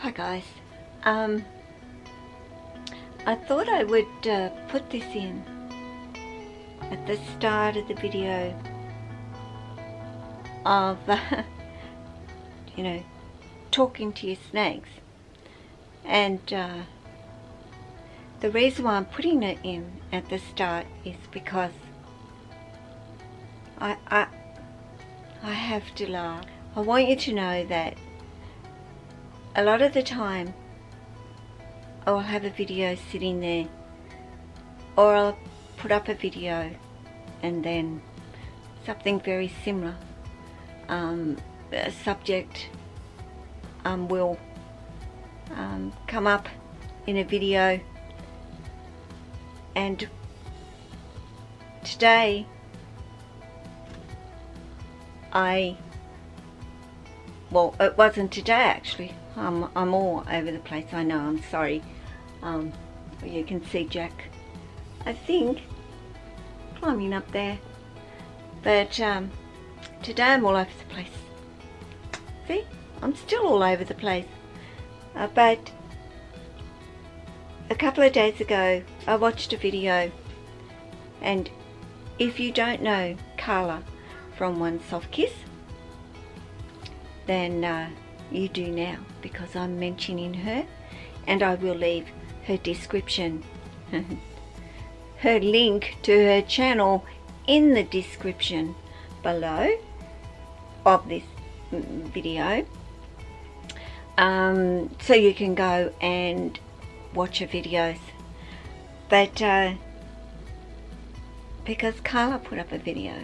Hi guys, I thought I would put this in at the start of the video of you know, talking to your snakes, and the reason why I'm putting it in at the start is because I have to laugh. I want you to know that a lot of the time I'll have a video sitting there, or I'll put up a video and then something very similar, a subject will come up in a video, and today well, it wasn't today actually. I'm all over the place, I know, I'm sorry. You can see Jack, I think, climbing up there. But today I'm all over the place. See, I'm still all over the place. But a couple of days ago I watched a video, and if you don't know Carla from One Soft Kiss, then you do now, because I'm mentioning her, and I will leave her description, her link to her channel in the description below of this video, so you can go and watch her videos. But because Carla put up a video,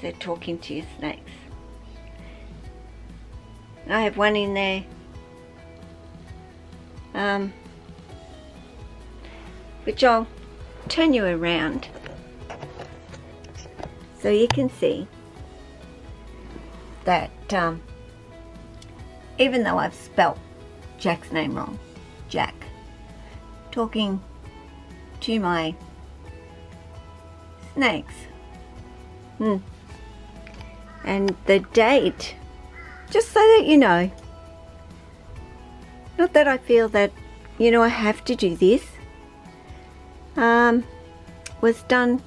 said talking to your snakes, I have one in there which I'll turn you around so you can see that even though I've spelt Jack's name wrong, Jack, talking to my snakes, and the date, just so that you know, not that I feel that, you know, I have to do this, was done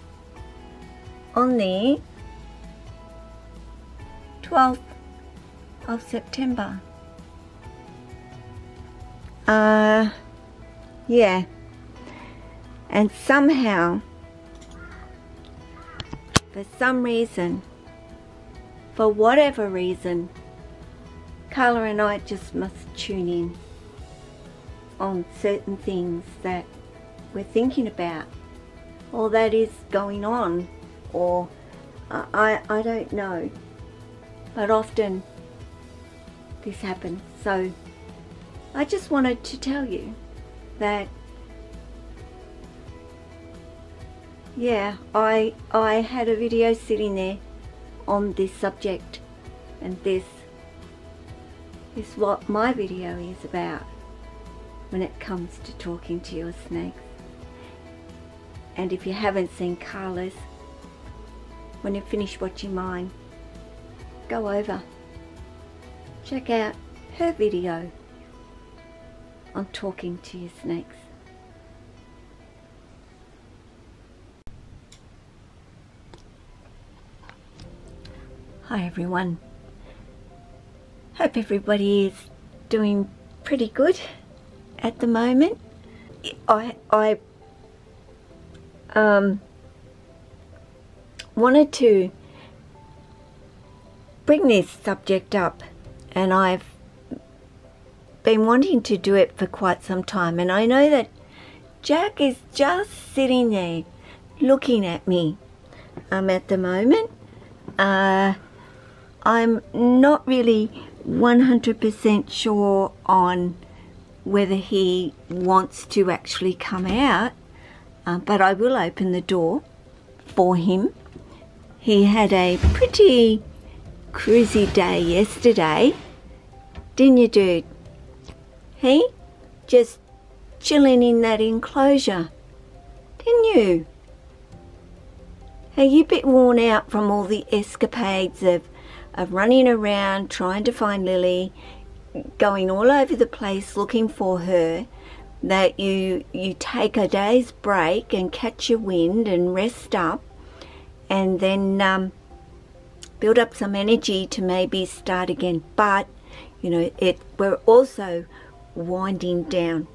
on the 12th of September. Yeah, and somehow, for some reason, for whatever reason, Carla and I just must tune in on certain things that we're thinking about, or that is going on, or I don't know, but often this happens. So I just wanted to tell you that, yeah, I had a video sitting there on this subject, and this is what my video is about when it comes to talking to your snakes. And if you haven't seen Carla's, when you finish watching mine, go over, check out her video on talking to your snakes. Hi everyone, hope everybody is doing pretty good at the moment. I wanted to bring this subject up, and I've been wanting to do it for quite some time, and I know that Jack is just sitting there looking at me at the moment. I'm not really 100% sure on whether he wants to actually come out, but I will open the door for him. He had a pretty cruisy day yesterday, didn't you, dude? He just chilling in that enclosure, didn't you? Are you a bit worn out from all the escapades of running around trying to find Lily, going all over the place looking for her, that you take a day's break and catch your wind and rest up, and then build up some energy to maybe start again. But you know, we're also winding down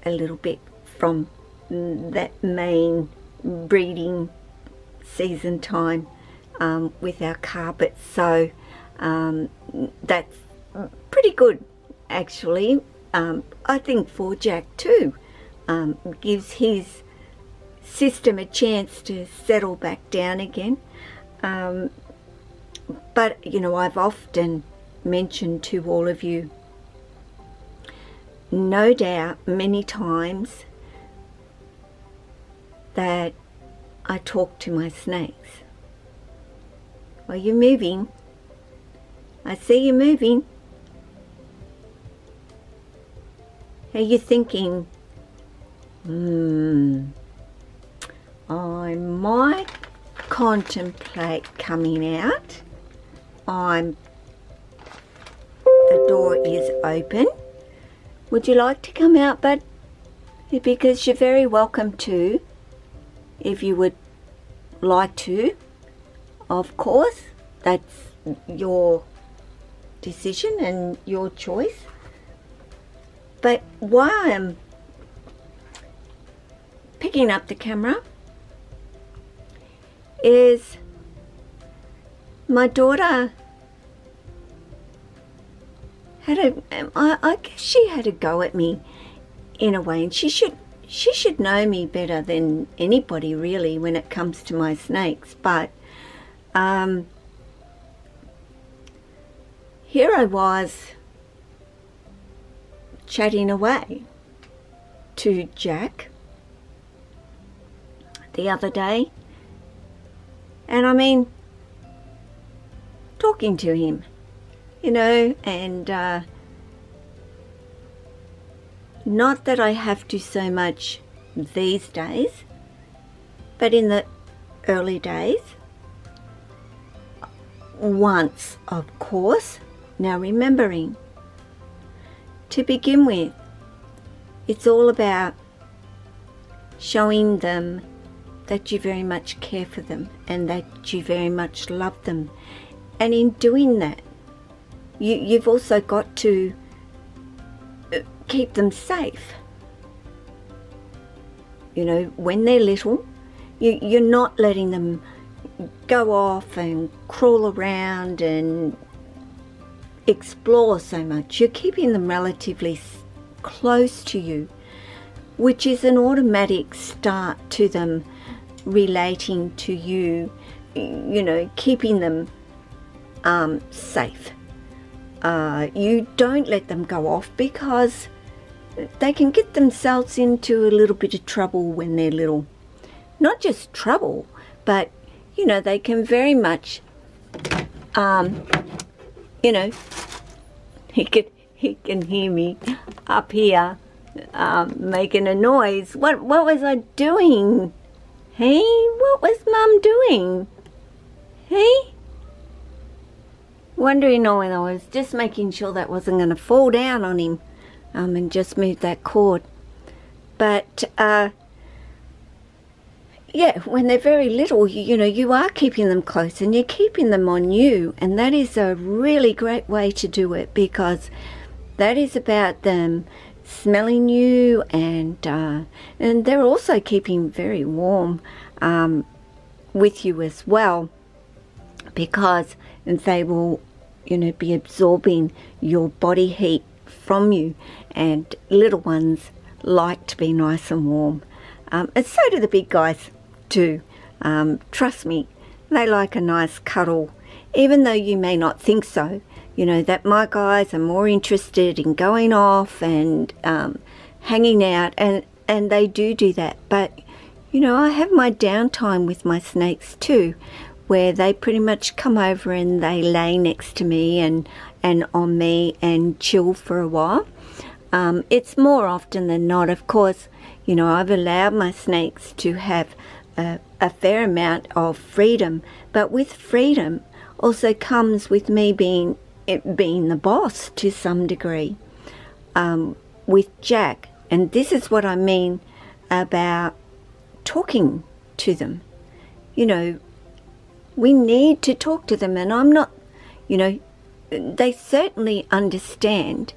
a little bit from that main breeding season time with our carpets, so that's pretty good actually. I think for Jack too, gives his system a chance to settle back down again. But you know, I've often mentioned to all of you, no doubt many times, that I talk to my snakes. Are you moving? I see you moving. Are you thinking, I might contemplate coming out. The door is open. Would you like to come out, bud? Because you're very welcome to, if you would like to. Of course, that's your decision and your choice. But while I'm picking up the camera is my daughter I guess she had a go at me in a way, and she should know me better than anybody really when it comes to my snakes. But here I was chatting away to Jack the other day, and I mean talking to him, you know, and not that I have to so much these days, but in the early days, once, of course. Now remembering, to begin with, it's all about showing them that you very much care for them and that you very much love them. And in doing that, you've also got to keep them safe. You know, when they're little, you're not letting them go off and crawl around and explore so much. You're keeping them relatively close to you, which is an automatic start to them relating to you, you know, keeping them safe. You don't let them go off, because they can get themselves into a little bit of trouble when they're little. Not just trouble, but you know, they can very much you know, he can hear me up here making a noise. What was I doing? Hey, what was Mum doing? Hey? Wondering when I was just making sure that wasn't going to fall down on him, and just move that cord. But yeah, when they're very little, you know, you are keeping them close and you're keeping them on you, and that is a really great way to do it, because that is about them smelling you, and they're also keeping very warm with you as well, because they will, you know, be absorbing your body heat from you, and little ones like to be nice and warm, and so do the big guys too. Trust me, they like a nice cuddle, even though you may not think so. You know, that my guys are more interested in going off and hanging out, and they do that. But you know, I have my downtime with my snakes too, where they pretty much come over and they lay next to me and on me and chill for a while. It's more often than not, of course, you know, I've allowed my snakes to have a fair amount of freedom, but with freedom also comes with me being it being the boss to some degree with Jack. And this is what I mean about talking to them. You know, we need to talk to them, and I'm not, you know, they certainly understand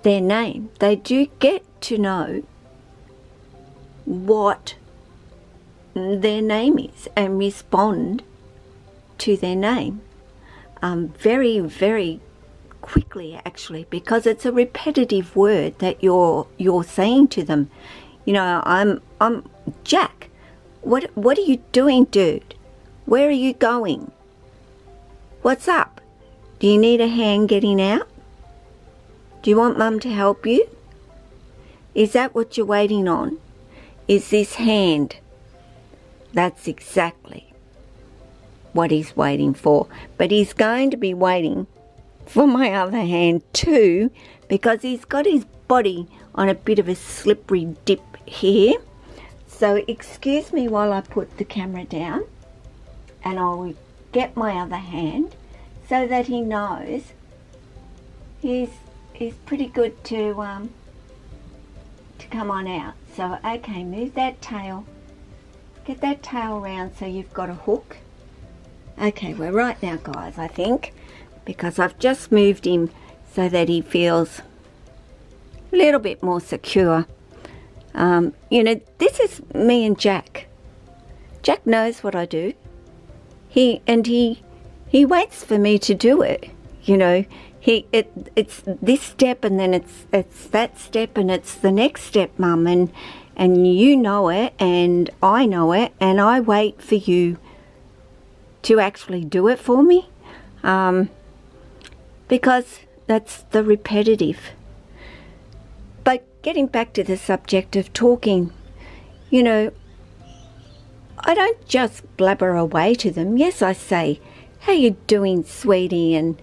their name. They do get to know what their name is and respond to their name very, very quickly, actually, because it's a repetitive word that you're saying to them. You know, I'm Jack. What are you doing, dude? Where are you going? What's up? Do you need a hand getting out? Do you want Mum to help you? Is that what you're waiting on? Is this hand? That's exactly what he's waiting for. But he's going to be waiting for my other hand too, because he's got his body on a bit of a slippery dip here. So excuse me while I put the camera down, and I'll get my other hand so that he knows he's pretty good to come on out. So okay, move that tail. Get that tail around so you've got a hook. Okay, we're right now, guys, I think, because I've just moved him so that he feels a little bit more secure. You know, this is me and Jack. Jack knows what I do. He waits for me to do it. You know, it's this step, and then it's that step, and it's the next step, Mum, and you know it, and I know it, and I wait for you to actually do it for me, because that's the repetitive. But getting back to the subject of talking, you know, I don't just blabber away to them. Yes, I say, how you doing, sweetie, and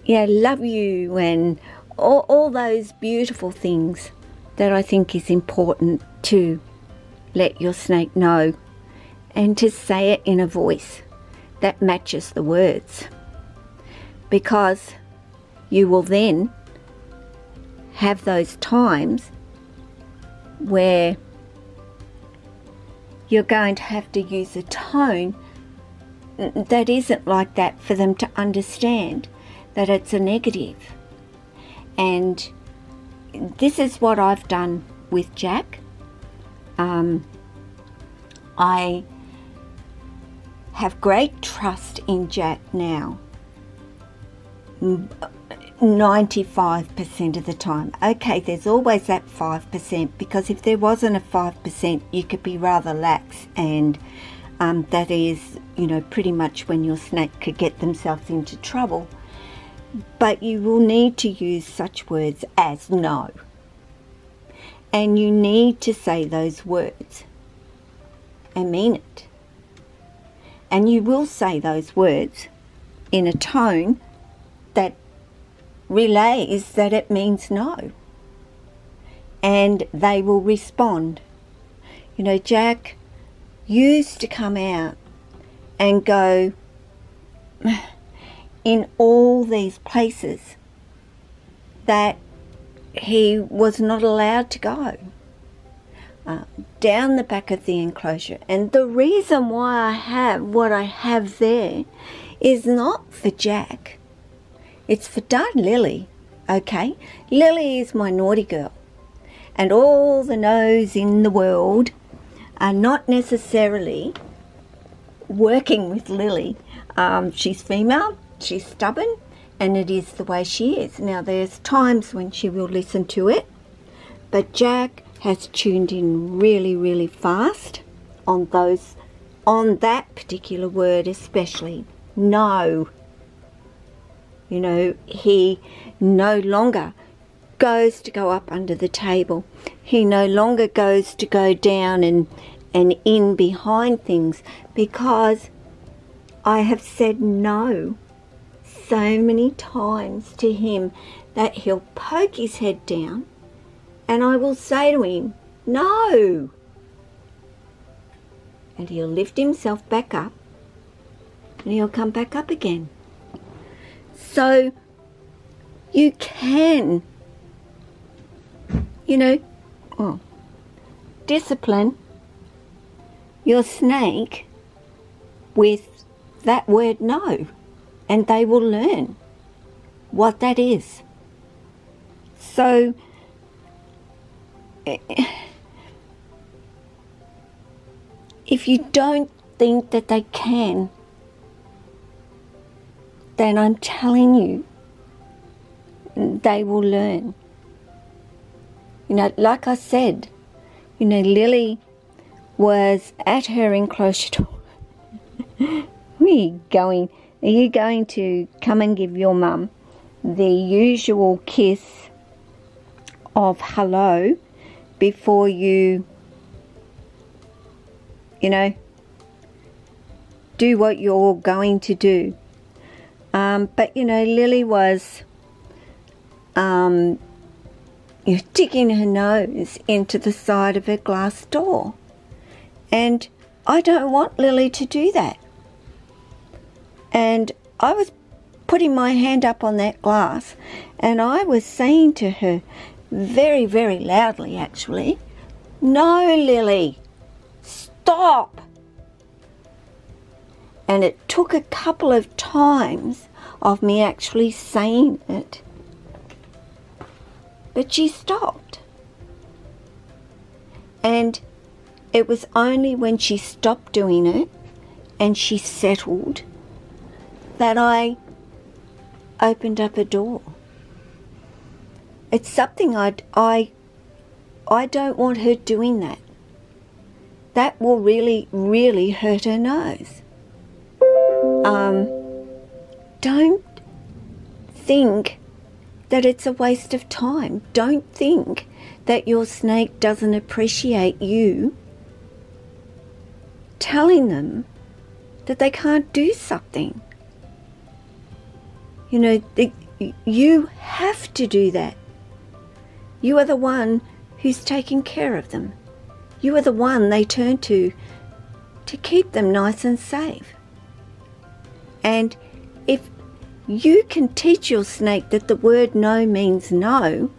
yeah, love you, and all those beautiful things that I think is important to let your snake know, and to say it in a voice that matches the words, because you will then have those times where you're going to have to use a tone that isn't like that for them to understand that it's a negative. And this is what I've done with Jack. I have great trust in Jack now, 95% of the time. Okay, there's always that 5%, because if there wasn't a 5%, you could be rather lax, and that is, you know, pretty much when your snake could get themselves into trouble. But you will need to use such words as no, and you need to say those words and mean it. And you will say those words in a tone that relays that it means no. And they will respond. You know, Jack used to come out and go in all these places that he was not allowed to go. Down the back of the enclosure. And the reason why I have what I have there is not for Jack. It's for Darn Lily, okay? Lily is my naughty girl. And all the no's in the world are not necessarily working with Lily. She's female, she's stubborn, and it is the way she is. Now, there's times when she will listen to it, but Jack has tuned in really, really fast on that particular word, especially no. You know, he no longer goes to go up under the table. He no longer goes to go down and in behind things, because I have said no so many times to him that he'll poke his head down, and I will say to him, no. And he'll lift himself back up and he'll come back up again. So you can, discipline your snake with that word no, and they will learn what that is. So if you don't think that they can, then I'm telling you, they will learn. Like I said, Lily was at her enclosure door. Where are you going? Are you going to come and give your mum the usual kiss of hello before you, do what you're going to do? But Lily was digging her nose into the side of her glass door, and I don't want Lily to do that. And I was putting my hand up on that glass, and I was saying to her very, very loudly, actually, "No, Lily, stop." And it took a couple of times of me actually saying it, but she stopped. And it was only when she stopped doing it and she settled that I opened up a door. It's something I don't want her doing that. That will really, really hurt her nose. Don't think that it's a waste of time. Don't think that your snake doesn't appreciate you telling them that they can't do something. You have to do that. You are the one who's taking care of them. You are the one they turn to keep them nice and safe. And if you can teach your snake that the word no means no,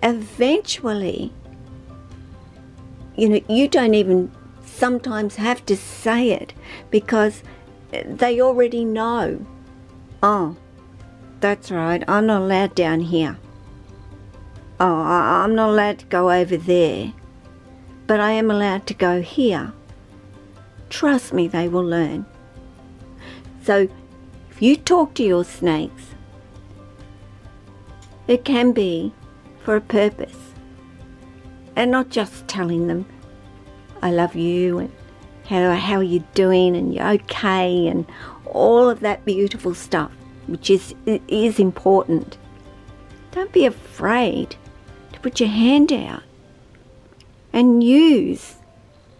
eventually, you don't even sometimes have to say it, because they already know. Oh, that's right, I'm not allowed down here. Oh, I'm not allowed to go over there, but I am allowed to go here. Trust me, they will learn. So if you talk to your snakes, it can be for a purpose, and not just telling them, "I love you," and how are you doing, and you're okay, and all of that beautiful stuff, which is important. Don't be afraid to put your hand out and use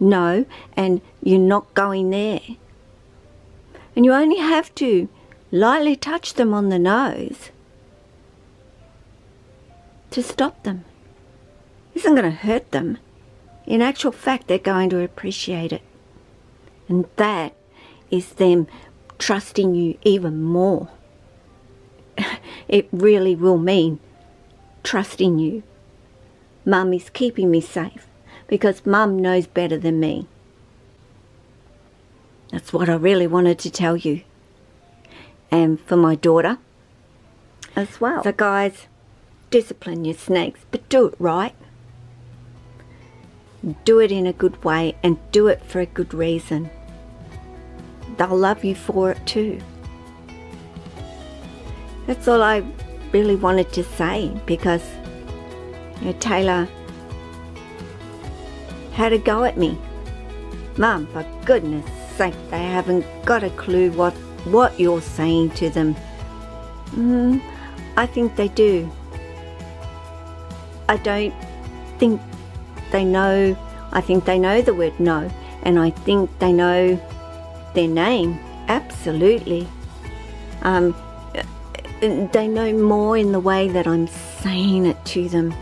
no, and you're not going there. And you only have to lightly touch them on the nose to stop them. This isn't going to hurt them. In actual fact, they're going to appreciate it. And that is them trusting you even more. It really will mean trusting you. Mum is keeping me safe because Mum knows better than me. That's what I really wanted to tell you. And for my daughter as well. So guys, discipline your snakes, but do it right. Do it in a good way, and do it for a good reason. They'll love you for it too. That's all I really wanted to say, because Taylor had a go at me. Mum, for goodness sake, they haven't got a clue what you're saying to them. I think they do. I don't think they know. I think they know the word no, and I think they know their name. Absolutely. They know more in the way that I'm saying it to them,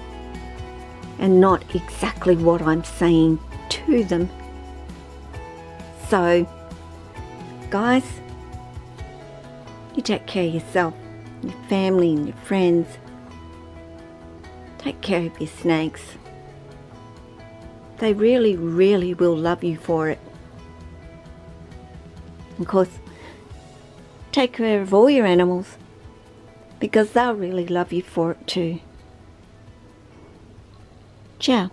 and not exactly what I'm saying to them. So, guys, You take care of yourself, your family and your friends. Take care of your snakes. They really, really will love you for it. Of course, take care of all your animals, because they'll really love you for it too. Ciao.